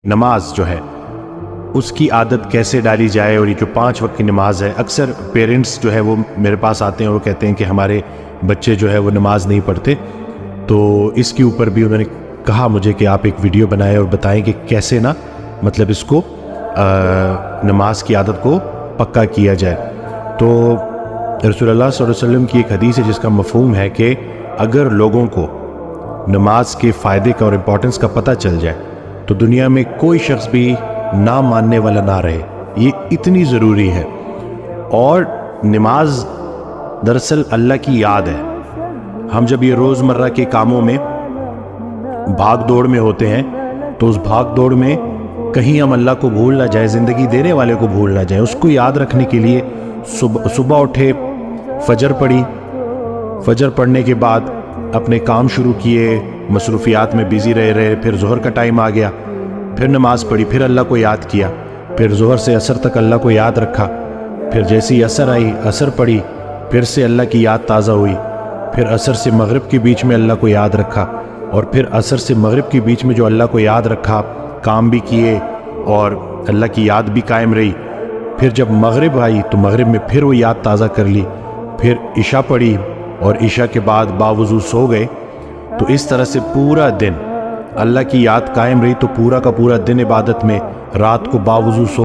نماز جو ہے اس کی عادت کیسے ڈالی جائے، اور یہ جو 5 وقت کی نماز ہے، اکثر پیرنٹس جو ہے وہ میرے پاس آتے ہیں اور وہ کہتے ہیں کہ ہمارے بچے جو ہے وہ نماز نہیں پڑھتے، تو اس کے اوپر بھی انہوں نے کہا مجھے کہ آپ ایک ویڈیو بنائیں اور بتائیں کہ کیسے نا مطلب اس کو نماز کی عادت کو پکا کیا جائے۔ تو رسول اللہ صلی اللہ علیہ وسلم کی ایک حدیث ہے جس کا مفہوم ہے کہ اگر لوگوں کو نماز کے فائدے کا اور امپورٹنس کا پتہ چل جائے تو دنیا میں کوئی شخص بھی نہ ماننے والا نہ رہے، یہ اتنی ضروری ہے۔ اور نماز دراصل اللہ کی یاد ہے۔ ہم جب یہ روزمرہ کے کاموں میں بھاگ دوڑ میں ہوتے ہیں تو اس بھاگ دوڑ میں کہیں ہم اللہ کو بھول نہ جائیں، زندگی دینے والے کو بھول نہ جائیں، اس کو یاد رکھنے کے لیے صبح اٹھے، فجر پڑھی، فجر پڑھنے کے بعد اپنے کام شروع کیے، مصروفیات میں بیزی رہے، پھر ظہر کا ٹائم آ گیا، پھر نماز پڑھی، پھر اللہ کو یاد کیا، پھر ظہر سے عصر تک اللہ کو یاد رکھا، پھر جیسی عصر آئی عصر پڑھی، پھر سے اللہ کی یاد تازہ ہوئی، پھر عصر سے مغرب کے بیچ میں اللہ کو یاد رکھا، اور پھر عصر سے مغرب کے بیچ میں جو اللہ کو یاد رکھا کام بھی کیے اور اللہ کی یاد بھی قائم رہی۔ پھر جب مغرب آئی تو مغرب میں پھر وہ یاد تازہ کر لی، پھر عشاء پڑھی اور عشاء کے بعد باوضو سو گئے۔ تو اس طرح سے پورا دن اللہ کی یاد قائم رہی، تو پورا کا پورا دن عبادت میں، رات کو باوضو سو